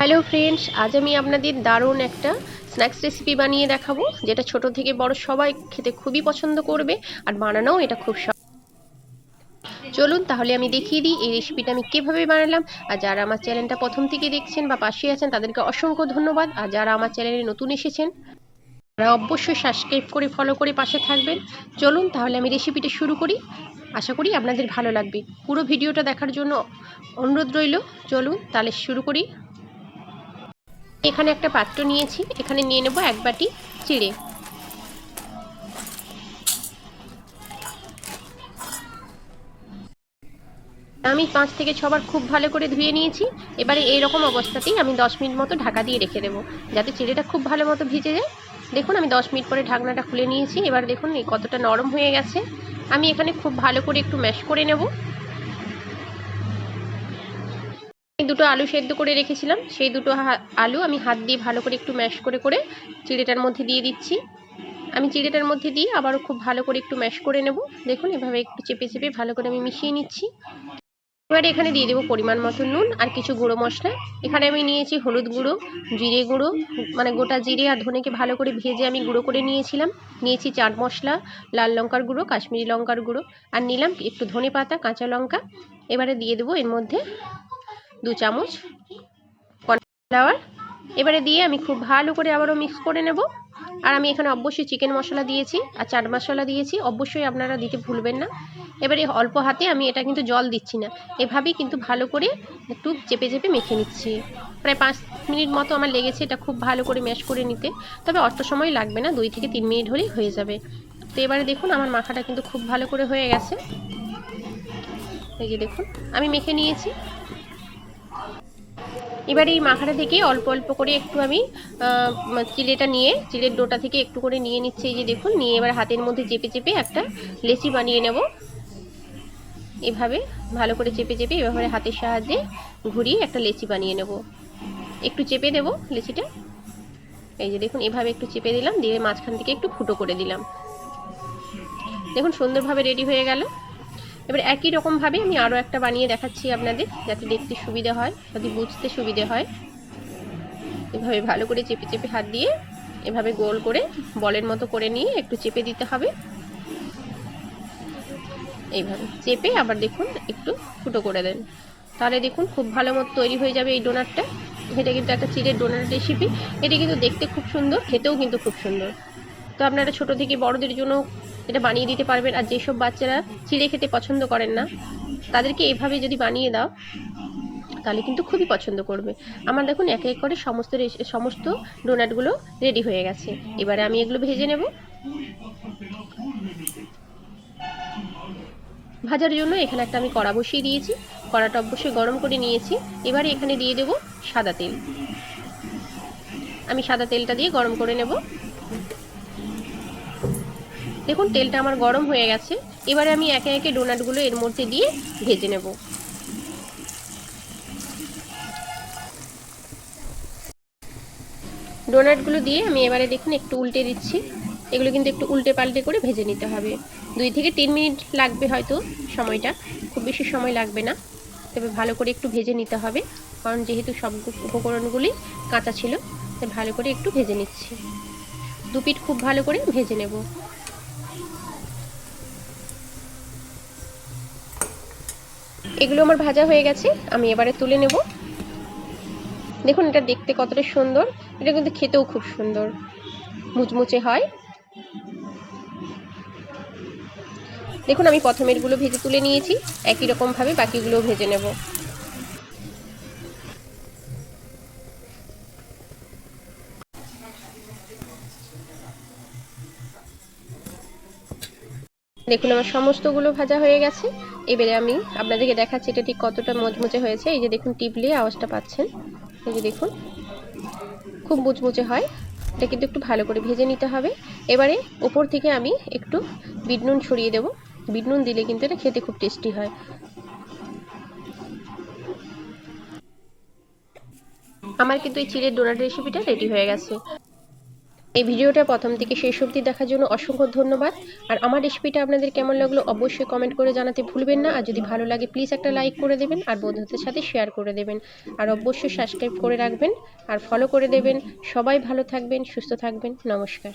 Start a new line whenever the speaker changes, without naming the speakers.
Hello friends, আজ আমি আপনাদের দারুণ একটা স্ন্যাক্স রেসিপি বানিয়ে দেখাবো, যেটা ছোট থেকে বড় সবাই খেতে খুবই পছন্দ করবে আর বানানোও এটা খুব সহজ। চলুন তাহলে আমি দেখিয়ে দিই এই রেসিপিটা আমি কিভাবে বানালাম। আর যারা আমার চ্যানেলটা প্রথম থেকে দেখছেন বা পাশে আছেন তাদেরকে অসংখ্য ধন্যবাদ। আর যারা আমার চ্যানেলে নতুন এসেছেন তারা অবশ্যই সাবস্ক্রাইব করে ফলো করে পাশে থাকবেন। চলুন তাহলে আমি রেসিপিটা শুরু করি। আশা করি আপনাদের ভালো লাগবে। পুরো ভিডিওটা দেখার জন্য অনুরোধ রইল। চলুন তাহলে শুরু করি। এখানে একটা পাত্র নিয়েছি, এখানে নিয়ে নেব এক বাটি চিড়ে। আমি 5 থেকে 6 বার খুব ভালো করে ধুয়ে নিয়েছি। এবারে এইরকম অবস্থাতেই আমি 10 মিনিট মতো ঢাকা দিয়ে রেখে দেবো, যাতে চিড়েটা খুব ভালো মতো ভিজে যায়। দেখুন আমি 10 মিনিট পরে ঢাকনাটা খুলে নিয়েছি। এবার দেখুন এই কতটা নরম হয়ে গেছে। আমি এখানে খুব ভালো করে একটু ম্যাশ করে নেব। দুটো আলু সেদ্ধ করে রেখেছিলাম, সেই দুটো আলু আমি হাত দিয়ে ভালো করে একটু ম্যাশ করে করে চিড়েটার মধ্যে দিয়ে দিচ্ছি। আমি চিড়েটার মধ্যে দিয়ে আবারও খুব ভালো করে একটু ম্যাশ করে নেব। দেখুন এভাবে একটু চেপে চেপে ভালো করে আমি মিশিয়ে নিচ্ছি। এবারে এখানে দিয়ে দেবো পরিমাণ মতো নুন আর কিছু গুঁড়ো মশলা। এখানে আমি নিয়েছি হলুদ গুঁড়ো, জিরে গুঁড়ো, মানে গোটা জিরে আর ধনেকে ভালো করে ভেজে আমি গুঁড়ো করে নিয়েছিলাম। নিয়েছি চাট মশলা, লাল লঙ্কার গুঁড়ো, কাশ্মীরি লঙ্কার গুঁড়ো, আর নিলাম একটু ধনে পাতা, কাঁচা লঙ্কা। এবারে দিয়ে দেবো এর মধ্যে 2 চামচ কর্নফ্লাওয়ার। এবারে দিয়ে আমি খুব ভালো করে আবারও মিক্স করে নেব। আর আমি এখানে অবশ্যই চিকেন মশলা দিয়েছি আর চাট মশলা দিয়েছি, অবশ্যই আপনারা দিতে ভুলবেন না। এবারে অল্প হাতে আমি এটা কিন্তু জল দিচ্ছি না, এভাবেই কিন্তু ভালো করে একটু চেপে চেপে মেখে নিচ্ছি। প্রায় 5 মিনিট মতো আমার লেগেছে এটা খুব ভালো করে ম্যাশ করে নিতে, তবে অত সময় লাগবে না, 2 থেকে 3 মিনিট হলেই হয়ে যাবে। তো এবারে দেখুন আমার মাখাটা কিন্তু খুব ভালো করে হয়ে গেছে। এই যে দেখুন আমি মেখে নিয়েছি। এবার এই মাখাটা থেকে অল্প অল্প করে একটু আমি চিড়েটা নিয়ে চিড়ের ডোটা থেকে একটু করে নিয়ে নিচ্ছি। এই যে দেখুন নিয়ে এবার হাতের মধ্যে চেপে চেপে একটা লেচি বানিয়ে নেব। এভাবে ভালো করে চেপে চেপে এভাবে হাতের সাহায্যে ঘুরিয়ে একটা লেচি বানিয়ে নেব। একটু চেপে দেব লেচিটা। এই যে দেখুন এভাবে একটু চেপে দিলাম, দিয়ে মাঝখান থেকে একটু ফুটো করে দিলাম। দেখুন সুন্দরভাবে রেডি হয়ে গেল। এবার একই রকমভাবে আমি আরও একটা বানিয়ে দেখাচ্ছি আপনাদের, যাতে দেখতে সুবিধা হয়, যাতে বুঝতে সুবিধে হয়। এভাবে ভালো করে চেপে চেপে হাত দিয়ে এভাবে গোল করে বলের মতো করে নিয়ে একটু চেপে দিতে হবে। এইভাবে চেপে আবার দেখুন একটু ফুটো করে দেন, তাহলে দেখুন খুব ভালো মতো তৈরি হয়ে যাবে এই ডোনাটটা। এটা কিন্তু একটা চিড়ের ডোনাট রেসিপি। এটা কিন্তু দেখতে খুব সুন্দর, খেতেও কিন্তু খুব সুন্দর। তো আপনারা ছোট থেকে বড়দের জন্য এটা বানিয়ে দিতে পারবেন। আর যেসব বাচ্চারা চিড়ে খেতে পছন্দ করেন না, তাদেরকে এভাবে যদি বানিয়ে দাও তাহলে কিন্তু খুবই পছন্দ করবে। আমার দেখুন এক এক করে সমস্ত ডোনাটগুলো রেডি হয়ে গেছে। এবারে আমি এগুলো ভেজে নেব। ভাজার জন্য এখানে একটা আমি কড়া বসিয়ে দিয়েছি, কড়াটা অবশ্যই গরম করে নিয়েছি। এবারে এখানে দিয়ে দেব সাদা তেল। আমি সাদা তেলটা দিয়ে গরম করে নেব। দেখুন তেলটা আমার গরম হয়ে গেছে। এবারে আমি একে একে ডোনাটগুলো এর মধ্যে দিয়ে ভেজে নেব। ডোনাটগুলো দিয়ে আমি এবারে দেখুন একটু উল্টে দিচ্ছি। এগুলো কিন্তু একটু উল্টে পাল্টে করে ভেজে নিতে হবে। 2 থেকে 3 মিনিট লাগবে হয়তো সময়টা, খুব বেশি সময় লাগবে না। তবে ভালো করে একটু ভেজে নিতে হবে, কারণ যেহেতু সব উপকরণগুলি কাঁচা ছিল, তাই ভালো করে একটু ভেজে নিচ্ছি। 2 পিঠ খুব ভালো করে ভেজে নেব। এগুলো আমার ভাজা হয়ে গেছে, আমি এবারে তুলে নেব। দেখুন এটা দেখতে কতটা সুন্দর, এটা কিন্তু খেতেও খুব সুন্দর, মুচমুচে হয়। দেখুন আমি প্রথমেরগুলো ভেজে তুলে নিয়েছি, একই রকমভাবে বাকিগুলোও ভেজে নেব। দেখুন আমার সমস্তগুলো ভাজা হয়ে গেছে। এবারে আমি আপনাদেরকে দেখাচ্ছি এটা ঠিক কতটা মুচমুচে হয়েছে। এই যে দেখুন টিপলে আওয়াজটা পাচ্ছেন। এই যে দেখুন খুব মুচমুচে হয়। এটা কিন্তু একটু ভালো করে ভেজে নিতে হবে। এবারে উপর থেকে আমি একটু বিট নুন ছড়িয়ে দেব। বিট নুন দিলে কিন্তু এটা খেতে খুব টেস্টি হয়। আমার কিন্তু এই চিড়ের ডোনাট রেসিপিটা রেডি হয়ে গেছে। এই ভিডিওটা প্রথম থেকে শেষ অবধি দেখার জন্য অসংখ্য ধন্যবাদ। আর আমার রেসিপিটা আপনাদের কেমন লাগলো অবশ্যই কমেন্ট করে জানাতে ভুলবেন না। আর যদি ভালো লাগে প্লিজ একটা লাইক করে দেবেন আর বন্ধুদের সাথে শেয়ার করে দেবেন। আর অবশ্যই সাবস্ক্রাইব করে রাখবেন আর ফলো করে দেবেন। সবাই ভালো থাকবেন, সুস্থ থাকবেন। নমস্কার।